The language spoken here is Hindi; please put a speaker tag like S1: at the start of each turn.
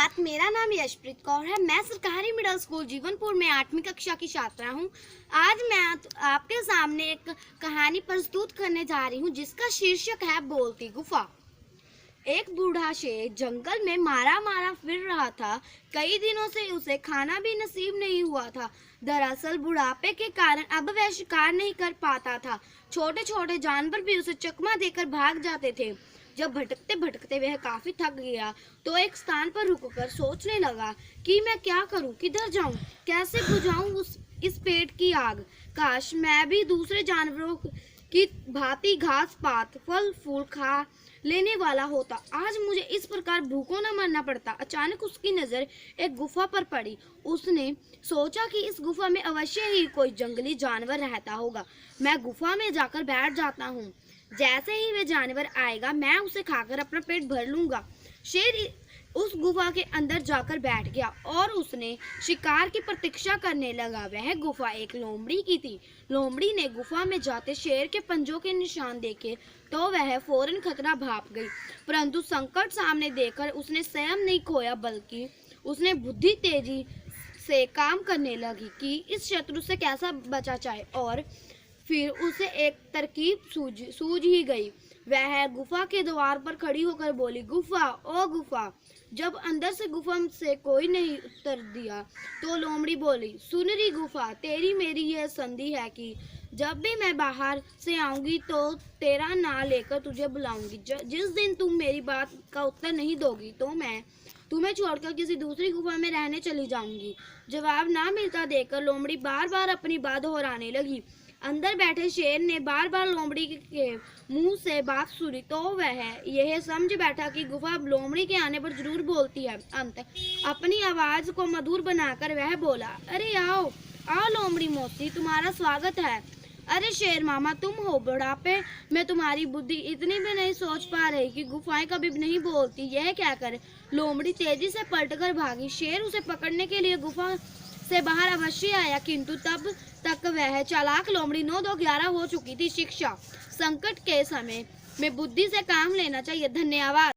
S1: सुप्रभात। मेरा नाम यशप्रीत कौर है। मैं सरकारी मिडिल स्कूल जीवनपुर में 8वीं कक्षा की छात्रा हूं। आज मैं आपके सामने एक कहानी प्रस्तुत करने जा रही हूं जिसका शीर्षक है बोलती गुफा। एक बूढ़ा शेर जंगल में मारा मारा फिर रहा था। कई दिनों से उसे खाना भी नसीब नहीं हुआ था। दरअसल बुढ़ापे के कारण अब वह शिकार नहीं कर पाता था। छोटे छोटे जानवर भी उसे चकमा देकर भाग जाते थे। जब भटकते भटकते वह काफी थक गया तो एक स्थान पर रुककर सोचने लगा कि मैं क्या करूं, किधर जाऊं, कैसे बुझाऊं इस पेट की आग। काश मैं भी दूसरे जानवरों की भांति घास पात फल फूल खा लेने वाला होता। आज मुझे इस प्रकार भूखों न मरना पड़ता। अचानक उसकी नजर एक गुफा पर पड़ी। उसने सोचा कि इस गुफा में अवश्य ही कोई जंगली जानवर रहता होगा। मैं गुफा में जाकर बैठ जाता हूँ। जैसे ही वह जानवर आएगा मैं उसे खाकर अपना पेट भर लूंगा। शेर उस गुफा के अंदर जाकर बैठ गया और उसने शिकार की प्रतीक्षा करने लगा। वह गुफा एक लोमड़ी की थी। लोमड़ी ने गुफा में जाते शेर के पंजों के निशान देखे तो वह फौरन खतरा भाप गई। परंतु संकट सामने देखकर उसने संयम नहीं खोया, बल्कि उसने बुद्धि तेजी से काम करने लगी कि इस शत्रु से कैसा बचा जाए। और फिर उसे एक तरकीब सूझ ही गई। वह गुफा के द्वार पर खड़ी होकर बोली, गुफा ओ गुफा। जब अंदर से गुफा से कोई नहीं उत्तर दिया तो लोमड़ी बोली, सुन रही गुफा, तेरी मेरी यह संधि है कि जब भी मैं बाहर से आऊंगी तो तेरा नाम लेकर तुझे बुलाऊंगी। जिस दिन तुम मेरी बात का उत्तर नहीं दोगी तो मैं तुम्हें छोड़कर किसी दूसरी गुफा में रहने चली जाऊंगी। जवाब ना मिलता देखकर लोमड़ी बार बार अपनी बात दोहराने लगी। अंदर बैठे शेर ने बार बार लोमड़ी के मुंह से बात सुनी तो वह यह समझ बैठा कि गुफा लोमड़ी के आने पर जरूर बोलती है। अंत अपनी आवाज को मधुर बनाकर वह बोला, अरे आओ आओ लोमड़ी मौसी, तुम्हारा स्वागत है। अरे शेर मामा तुम हो, बुढ़ापे में तुम्हारी बुद्धि इतनी भी नहीं सोच पा रही कि गुफाएं कभी भी नहीं बोलती। यह कहकर लोमड़ी तेजी से पलटकर भागी। शेर उसे पकड़ने के लिए गुफा से बाहर अवश्य आया, किंतु तब तक वह चालाक लोमड़ी 9-2-11 हो चुकी थी। शिक्षा: संकट के समय में बुद्धि से काम लेना चाहिए। धन्यवाद।